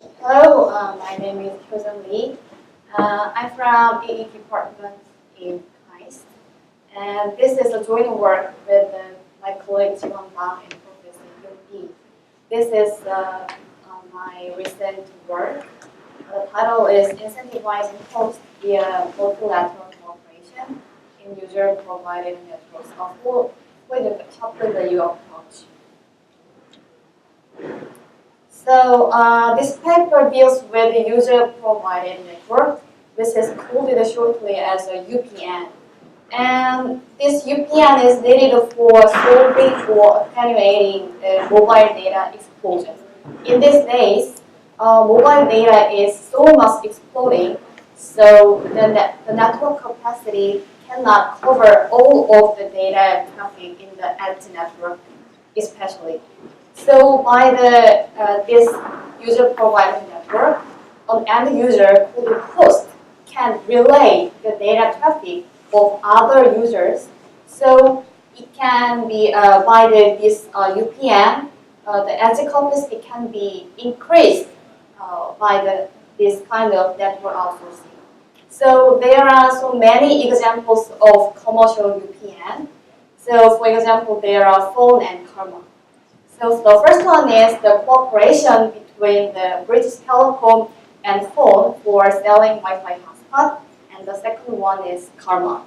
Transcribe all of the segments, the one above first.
Hello, my name is Hyosung Lee. I'm from AE department in KAIST, and this is a joint work with my colleague Jiwon Bang and Professor Hyun Lee. This is my recent work. The title is Incentivizing Host via Multilateral Cooperation in User-Provided Networks with the Shapley Value approach. So this paper deals with a user-provided network. This is called shortly as a UPN. And this UPN is needed for solving or attenuating the mobile data explosion. In these days, mobile data is so much exploding, so the network capacity cannot cover all of the data traffic in the edge network, especially. So by this user-provided network, an end user called the host can relay the data traffic of other users. So it can be by this UPN, the edge capacity can be increased by this kind of network outsourcing. So there are so many examples of commercial UPN. So for example, there are phone and Karma. So the first one is the cooperation between the British Telecom and phone for selling Wi-Fi hotspot, and the second one is Karma.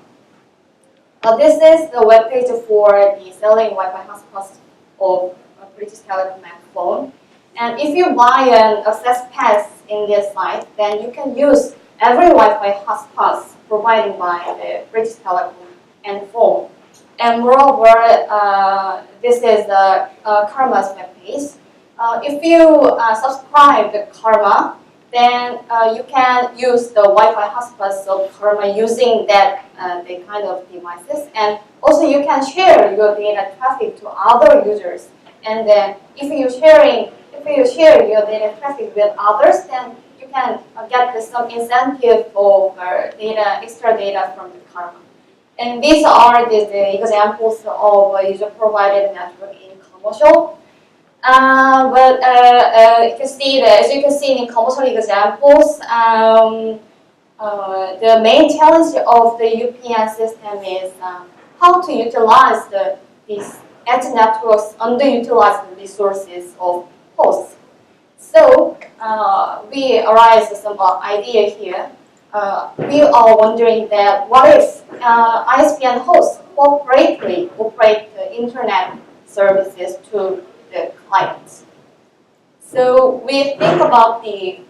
This is the webpage for the selling Wi-Fi hotspots of British Telecom and phone. And if you buy an access pass in this site, then you can use every Wi-Fi hotspot provided by the British Telecom and phone. And moreover, this is the Karma's webpage. If you subscribe to Karma, then you can use the Wi-Fi hotspots of Karma using that the kind of devices, and also you can share your data traffic to other users. And then if you share your data traffic with others, then you can get some incentive for extra data from the Karma. And these are the examples of user-provided network in commercial. As you can see in commercial examples, the main challenge of the UPN system is how to utilize these edge networks underutilized resources of hosts. So we arise some idea here. We are wondering that what if ISP and hosts corporately operate the internet services to the clients? So we think about the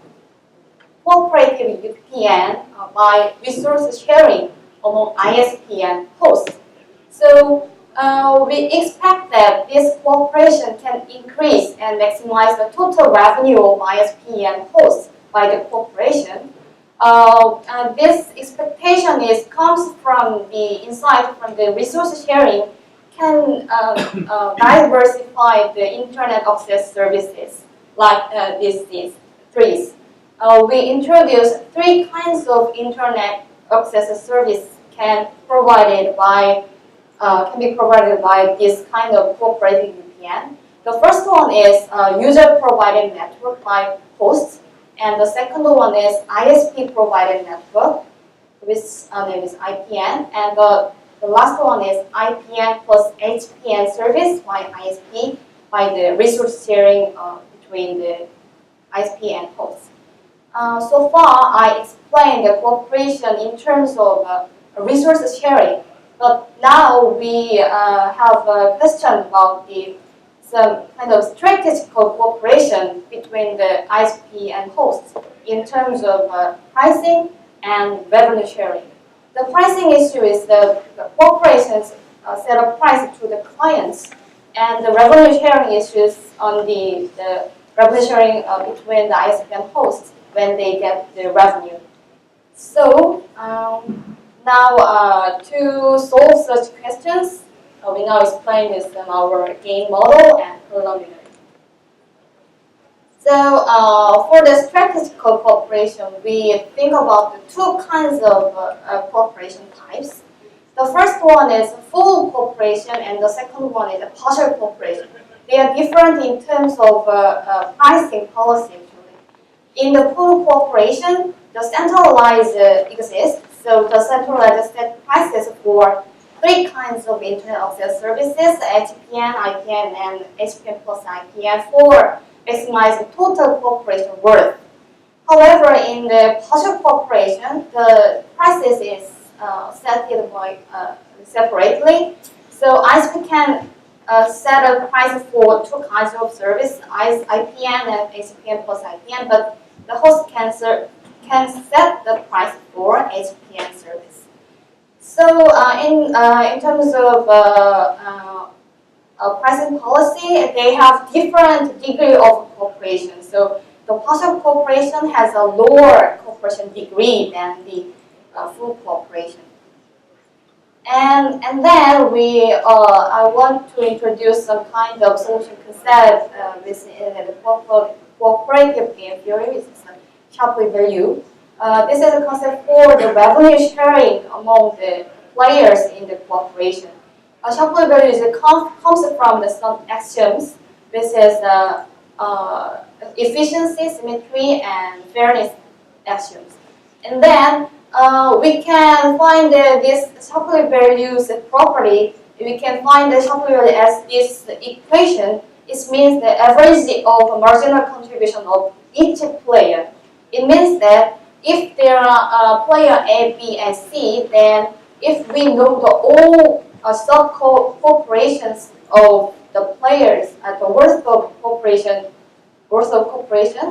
cooperative UPN by resource sharing among ISP and hosts. So we expect that this cooperation can increase and maximize the total revenue of ISP and hosts by the cooperation. This expectation comes from the insight from the resource sharing can diversify the internet access services like these three. We introduce three kinds of internet access service can be provided by this kind of cooperative VPN. The first one is user-provided network by hosts. And the second one is ISP-provided network, which name is IPN. And the last one is IPN plus HPN service by ISP by the resource sharing between the ISP and hosts. So far, I explained the cooperation in terms of resource sharing. But now we have a question about some kind of strategic cooperation between the ISP and hosts in terms of pricing and revenue sharing. The pricing issue is the corporations set a price to the clients, and the revenue sharing issues on the revenue sharing between the ISP and hosts when they get the revenue. So now to solve such questions, we now explain this in our game model and preliminary. So for the strategic cooperation, we think about the two kinds of cooperation types. The first one is full cooperation, and the second one is a partial cooperation. They are different in terms of pricing policy, actually. in the full cooperation, the centralized exists. So the centralized set prices for three kinds of internet access services: HPN, IPN, and HPN plus IPN for maximizing total cooperation worth. However, in the partial cooperation, the prices is set by separately. So ISP can set a price for two kinds of service, IPN and HPN plus IPN, but the host can set the price for HPN service. So in terms of pricing policy, they have different degree of cooperation. So the partial cooperation has a lower cooperation degree than the full cooperation. And then I want to introduce some kind of solution concept within the cooperative game theory, which is Shapley Value. This is a concept for the revenue sharing among the players in the cooperation. Shapley Value comes from some axioms. This is efficiency, symmetry, and fairness axioms. And then we can find this Shapley Value's property. We can find the Shapley Value as this equation. It means the average of marginal contribution of each player. It means that if there are player A, B, and C, then if we know the all sub-cooperations of the players at the worth of cooperation,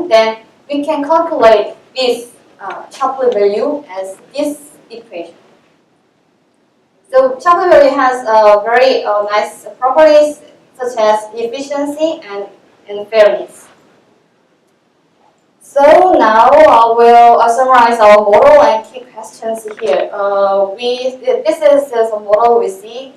then we can calculate this Shapley value as this equation. So Shapley value has very nice properties such as efficiency and fairness. So now I will summarize our model and key questions here. This is a model we see.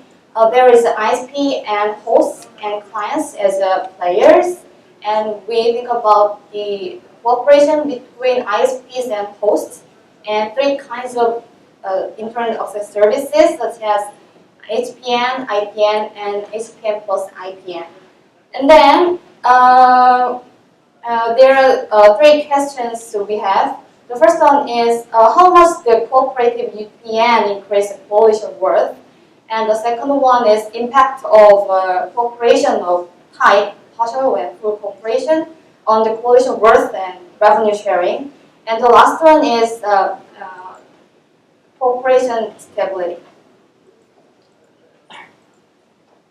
There is an ISP and hosts and clients as players, and we think about the cooperation between ISPs and hosts, and three kinds of internet access services such as HPN, IPN, and HPN plus IPN. And then there are three questions we have. The first one is how much the cooperative UPN increase the coalition worth? And the second one is impact of cooperation of type, partial and full cooperation, on the coalition worth and revenue sharing. And the last one is cooperation stability.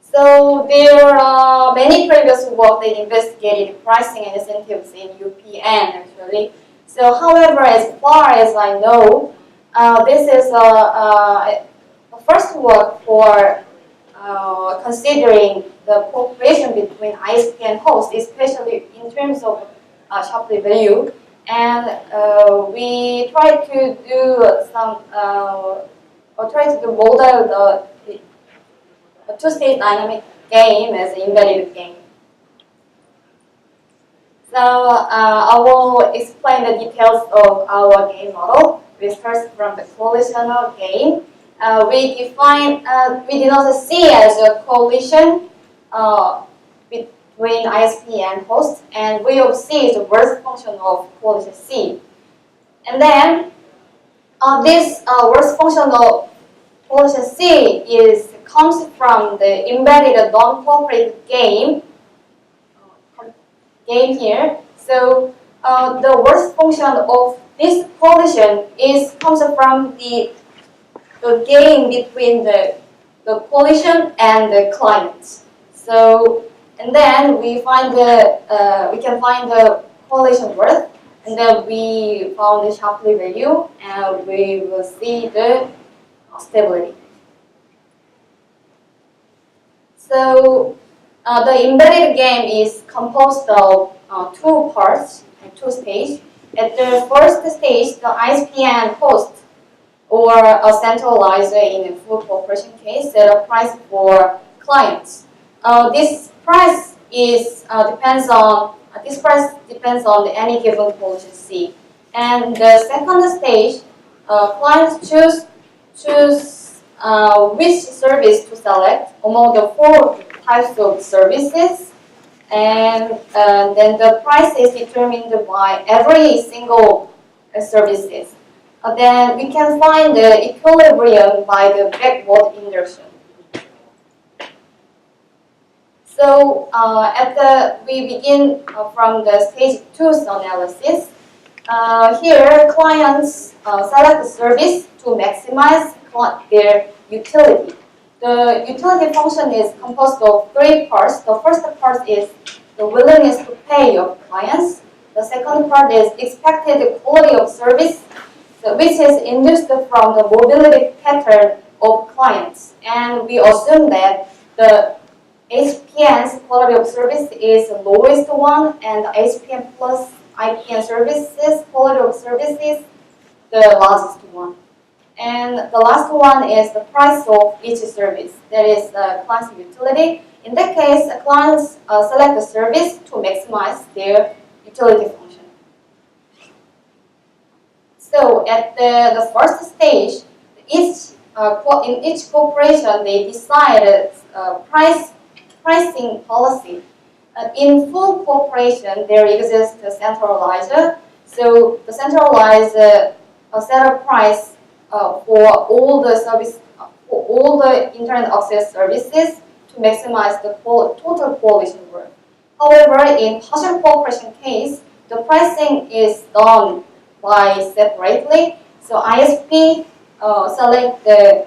So there are many previous work that investigated pricing and incentives in UPN actually. So however, as far as I know, this is a first work for considering the cooperation between ISP and host, especially in terms of Shapley value. And we try to do some, model the two-stage dynamic game as an embedded game. So I will explain the details of our game model. We start from the coalitional game. We denote C as a coalition between ISP and host, and V of C is the worth function of coalition C. And then this worth function of coalition C comes from the embedded non-cooperative game here. So the worth function of this coalition comes from the game between the coalition and the client. So, and then we can find the coalition worth, and then we found the Shapley value, and we will see the stability. So the embedded game is composed of two parts and two stages. At the first stage, the ISP and host, or a centralizer in a full cooperation case, set a price for clients. This price depends on any given coalition C. And the second stage, clients choose which service to select among the four types of services, And then the price is determined by every single services. Then we can find the equilibrium by the backward induction. So we begin from the stage 2 analysis. Here, clients select the service to maximize their utility. The utility function is composed of 3 parts. The first part is the willingness to pay of clients. The second part is expected quality of service, which is induced from the mobility pattern of clients. And we assume that the HPN's quality of service is the lowest one, and the HPN plus IPN services quality of service is the largest one. And the last one is the price of each service. That is the client's utility. In that case, clients select the service to maximize their utility function. So at the first stage, in each corporation, they decide pricing policy. In full corporation, there exists a centralizer. So the centralizer set a price for all the internet access services to maximize the total coalition work. However, in partial cooperation case, the pricing is done by separately. So ISP select the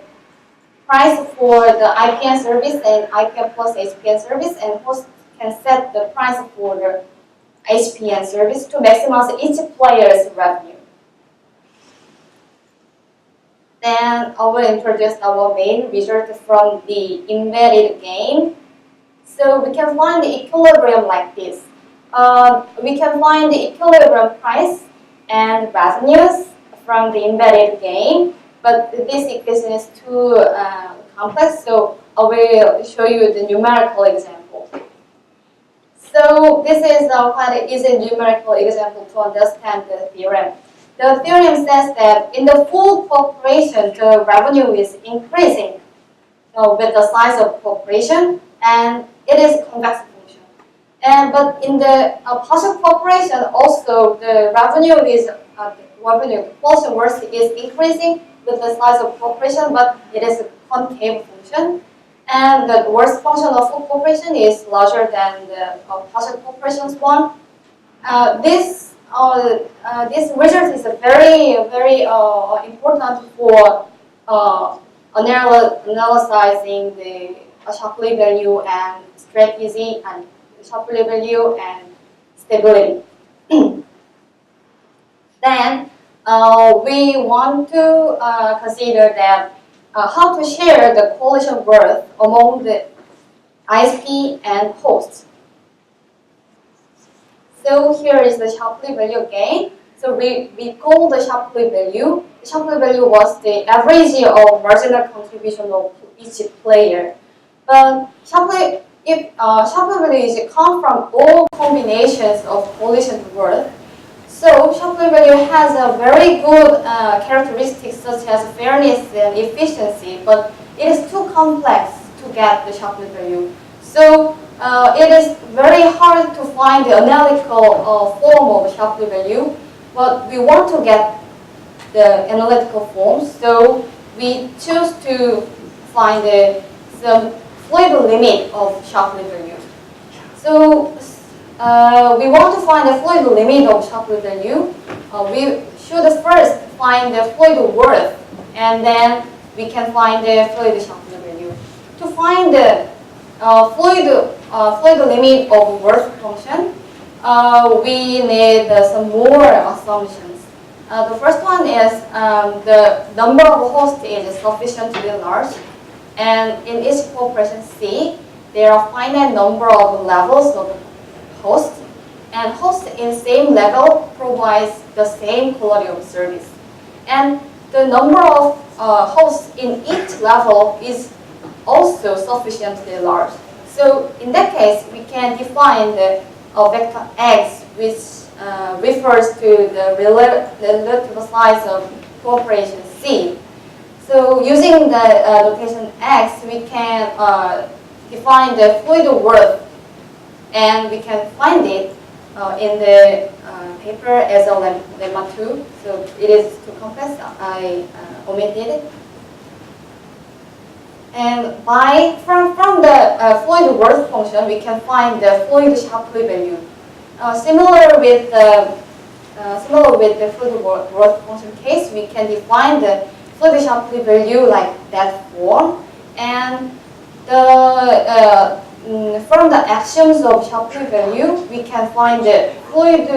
price for the IPN service and IPN plus HPN service, and host can set the price for the HPN service to maximize each player's revenue. Then I will introduce our main result from the embedded game. So we can find the equilibrium like this. We can find the equilibrium price and revenues from the embedded game, but this equation is too complex, so I will show you the numerical example. So this is quite an easy numerical example to understand the theorem. The theorem says that in the full corporation, the revenue is increasing with the size of corporation, and it is convex function. But in the partial corporation, also the revenue is the portion worth is increasing with the size of corporation, but it is a concave function. And the worst function of full corporation is larger than the partial corporation's one. This result is very important for analyzing the Shapley value and strategy, and Shapley value and stability. Then we want to consider that how to share the coalition worth among the ISP and hosts. So here is the Shapley value again. So we call the Shapley value. The Shapley value was the average of marginal contribution of each player. But Shapley value is come from all combinations of coalition worth. So Shapley value has a very good characteristics such as fairness and efficiency, but it is too complex to get the Shapley value. So it is very hard to find the analytical form of Shapley value, but we want to get the analytical form, so we choose to find some fluid limit of Shapley value. So we want to find the fluid limit of Shapley value. We should first find the fluid worth, and then we can find the fluid Shapley value. To find the fluid limit of worth function, we need some more assumptions. The first one is the number of hosts is sufficiently large, and in each corporation C, there are finite number of levels of hosts, and hosts in same level provides the same quality of service. And the number of hosts in each level is also sufficiently large. So in that case, we can define the vector x, which refers to the relative size of corporation C. So using the notation x, we can define the fluid worth and we can find it in the paper as a lemma 2. So it is too complex. I omitted it. And from the fluid worth function, we can find the fluid Shapley value. Similar with the fluid worth function case, we can define the fluid Shapley value like that form. And from the axioms of Shapley value, we can find the fluid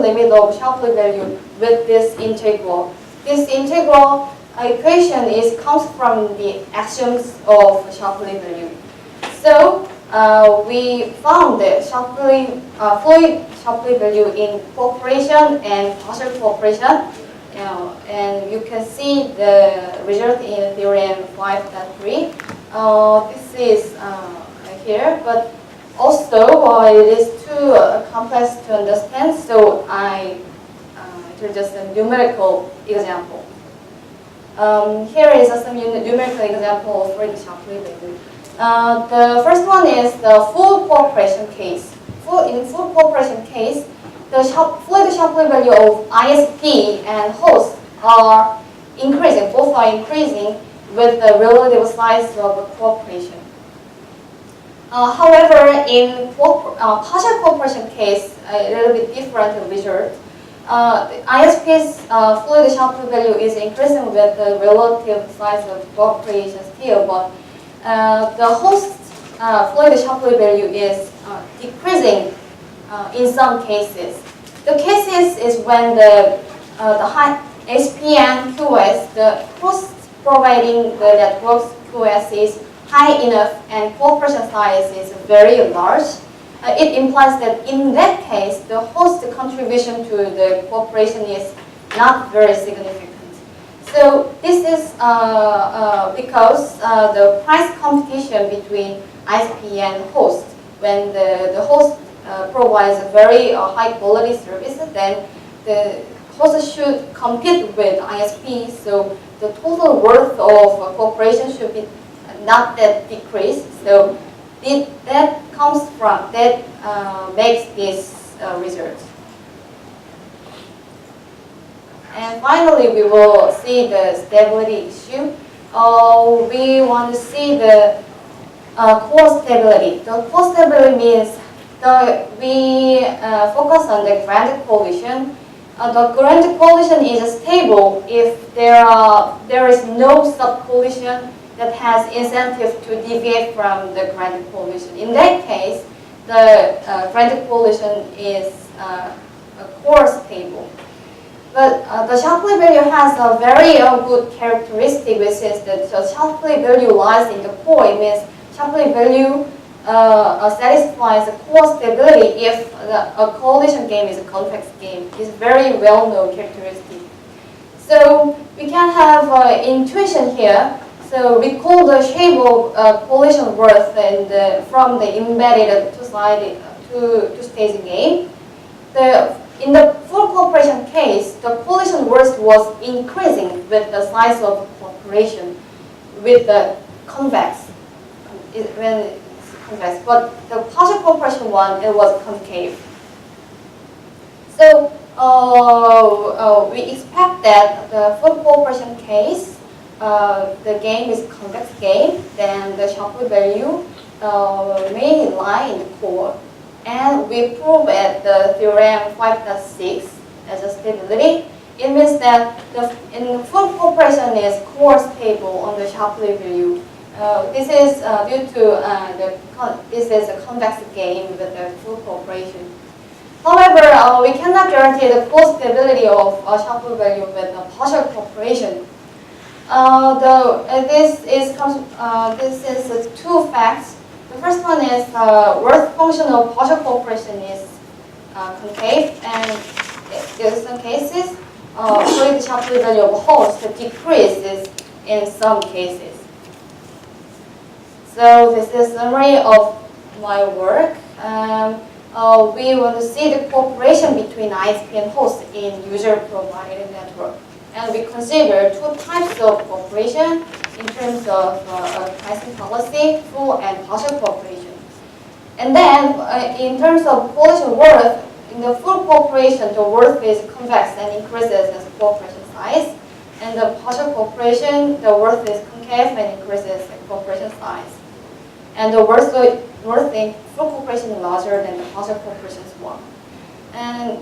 limit of Shapley value with this integral. This integral equation comes from the axioms of Shapley value. So we found the fluid Shapley value in cooperation and partial cooperation. And you can see the result in theorem 5.3. This is here, but also it is too complex to understand, so I introduced a numerical example. Here is some numerical example for the Shapley value. The first one is the full cooperation case. In full cooperation case, the fluid Shapley value of ISP and host are increasing. Both are increasing with the relative size of cooperation. However, in partial cooperation case, a little bit different result. The ISP's fluid Shapley value is increasing with the relative size of cooperation still, but the host fluid Shapley value is decreasing in some cases. The cases is when the high SPN QoS, the host providing the network's QoS is high enough and cooperation size is very large. It implies that in that case, the host contribution to the cooperation is not very significant. So this is because the price competition between ISP and host. When the host provides a very high quality service, then the host should compete with ISP. So the total worth of cooperation should be not that decreased. So that comes from that makes this result. And finally, we will see the stability issue. We want to see the core stability. The core stability means we focus on the grand coalition. The grand coalition is stable if there is no sub-coalition that has incentive to deviate from the grand coalition. In that case, the grand coalition is core stable. But the Shapley value has a very good characteristic, which is that the Shapley value lies in the core. It means Shapley value satisfies the core stability if a coalition game is a convex game. It's very well-known characteristic. So we can have intuition here. So we call the shape of coalition worth from the embedded two-stage game. In the full cooperation case, the coalition worth was increasing with the size of cooperation with the convex. When it's convex, but the partial cooperation one, it was concave. So we expect that the full cooperation case, the game is convex game, then the Shapley value may lie in the core. And we prove at the theorem 5.6 as a stability. It means that in full cooperation is core stable on the Shapley value. This is due to this is a convex game with the full cooperation. However, we cannot guarantee the core stability of Shapley value with the partial cooperation. This is two facts. The first one is worth function of partial cooperation is concave, and in some cases, fluid Shapley value of host decreases in some cases. So this is a summary of my work. We want to see the cooperation between ISP and host in user-provided network. And we consider two types of cooperation in terms of pricing policy, full and partial cooperation. And then, in terms of population worth, in the full population, the worth is convex and increases as population size. And the partial population, the worth is concave and increases as population size. And the worth in full population is larger than the partial population's one. And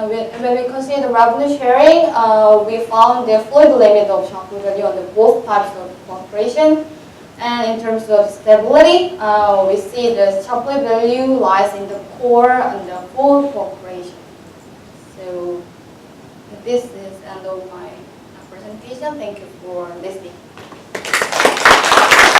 when we consider revenue sharing, we found the fluid limit of Shapley value on the both types of population. And in terms of stability, we see the Shapley value lies in the core and the full population. So this is end of my presentation. Thank you for listening.